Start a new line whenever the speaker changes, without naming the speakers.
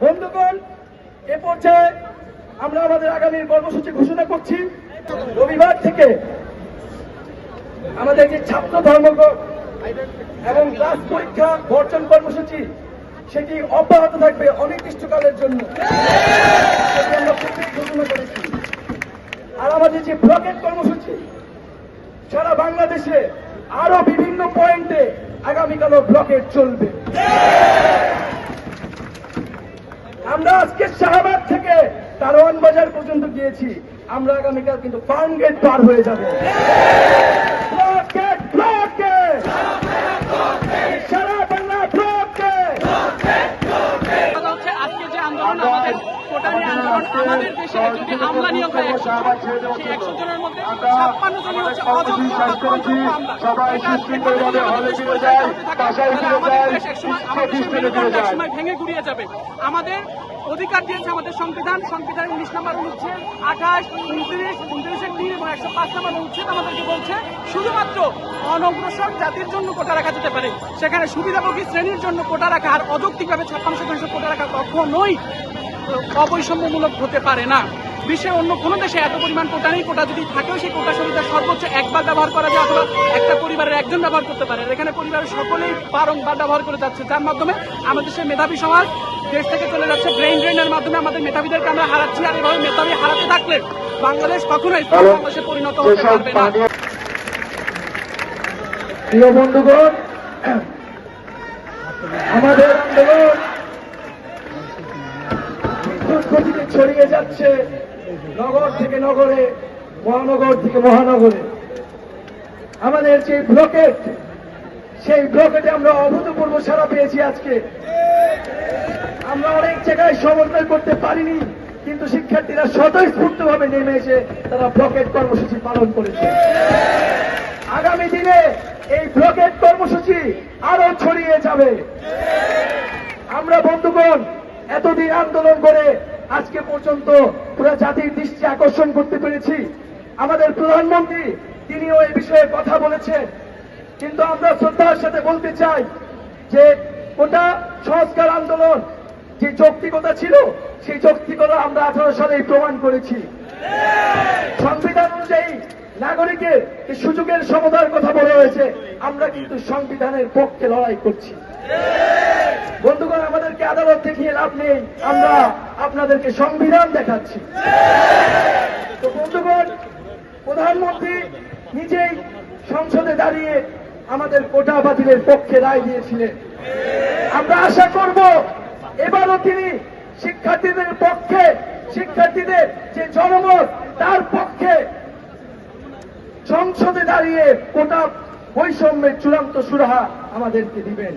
বন্ধুগণ, এ পর্যায়ে আমরা আমাদের আগামীর কর্মসূচি ঘোষণা করছি। রবিবার থেকে আমাদের যে ছাত্র ধর্মঘট এবং ক্লাস পরীক্ষা বর্জন কর্মসূচি সেটি অব্যাহত থাকবে অনির্দিষ্টকালের জন্য, সেটি আমরা পূর্বেই ঘোষণা করেছি। আর আমাদের যে ব্লকেট কর্মসূচি সারা বাংলাদেশে আরো বিভিন্ন পয়েন্টে আগামীকালও ব্লকেট চলবে। আমরা আজকে শাহবাগ থেকে কারওয়ান বাজার পর্যন্ত গিয়েছি, আমরা আগামীকাল কিন্তু ফার্ম গেট পার হয়ে যাব। ব্লকেট ব্লকেট সারা বাংলা ব্লকেট।
আজকে যে আন্দোলন আমাদের কোটারি আন্দোলন, আমাদের দেশে যদি আমলা নিয়োগ হয় 100 জন, সেই 100 জনের মধ্যে 56 জনই হচ্ছে অযোগ্য সময় ভেঙে গুড়িয়ে যাবে। আমাদের অধিকার দিয়েছে আমাদের সংবিধান, সংবিধানের 19 নম্বর অনুচ্ছেদ, 28, 29, 29 এবং 105 নম্বর অনুচ্ছেদ আমাদেরকে বলছে শুধুমাত্র অনগ্রসর জাতির জন্য কোটা রাখা যেতে পারে, সেখানে সুবিধাভোগী শ্রেণীর জন্য কোটা রাখা আর অযৌক্তিকভাবে 56% কোটা রাখা কখনোই অবৈষম্যমূলক হতে পারে না। বিশ্বের অন্য কোনো দেশে এত পরিমাণ কোটা নেই। কোটা যদি থাকেও সেই কোটা সুবিধা সর্বোচ্চ একবার ব্যবহার করা যায় অথবা একটা পরিবারের একজন ব্যবহার করতে পারে। এখানে পরিবারের সকলেই বারংবার ব্যবহার করে যাচ্ছে, যার মাধ্যমে আমাদের দেশের মেধাবী সমাজ দেশ থেকে চলে যাচ্ছে। ব্রেইন ড্রেনের মাধ্যমে আমাদের মেধাবীদেরকে আমরা হারাচ্ছি। আর এভাবে মেধাবী হারাতে থাকলে বাংলাদেশ কখনোই বাংলাদেশে পরিণত হতে পারবে না।
প্রিয় বন্ধুগণ, আমাদের আন্দোলন গতিতে ছড়িয়ে যাচ্ছে নগর থেকে নগরে, মহানগর থেকে মহানগরে। আমাদের যে ব্লকেট, সেই ব্লকেটে আমরা অভূতপূর্ব সাড়া পেয়েছি। আজকে আমরা অনেক জায়গায় সমন্বয় করতে পারিনি, কিন্তু শিক্ষার্থীরা স্বতঃস্ফূর্তভাবে নেমে এসে তারা ব্লকেট কর্মসূচি পালন করেছে। আগামী দিনে এই ব্লকেট কর্মসূচি আরো ছড়িয়ে যাবে। আমরা বন্ধুগণ এতদিন আন্দোলন করে আজকে পর্যন্ত পুরো জাতির দৃষ্টি আকর্ষণ করতে পেরেছি। আমাদের প্রধানমন্ত্রী তিনিও এই বিষয়ে কথা বলেছেন, কিন্তু আমরা শ্রদ্ধার সাথে বলতে চাই যে কোটা সংস্কার আন্দোলন যে যৌক্তিকতা ছিল, সেই যৌক্তিকতা আমরা 18 সালেই প্রমাণ করেছি। সংবিধান অনুযায়ী নাগরিকের সুযোগের সমতার কথা বলা হয়েছে, আমরা কিন্তু সংবিধানের পক্ষে লড়াই করছি। বন্ধুগণ, আমাদেরকে আদালত দেখিয়ে লাভ নেই, আমরা আপনাদেরকে সংবিধান দেখাচ্ছি। তো বন্ধুগণ, প্রধানমন্ত্রী নিজেই সংসদে দাঁড়িয়ে আমাদের কোটা বাতিলের পক্ষে রায় দিয়েছিলেন। আমরা আশা করব এবারও তিনি শিক্ষার্থীদের পক্ষে, শিক্ষার্থীদের যে জনমত তার পক্ষে সংসদে দাঁড়িয়ে কোটা বৈষম্যের চূড়ান্ত সুরাহা আমাদেরকে দিবেন।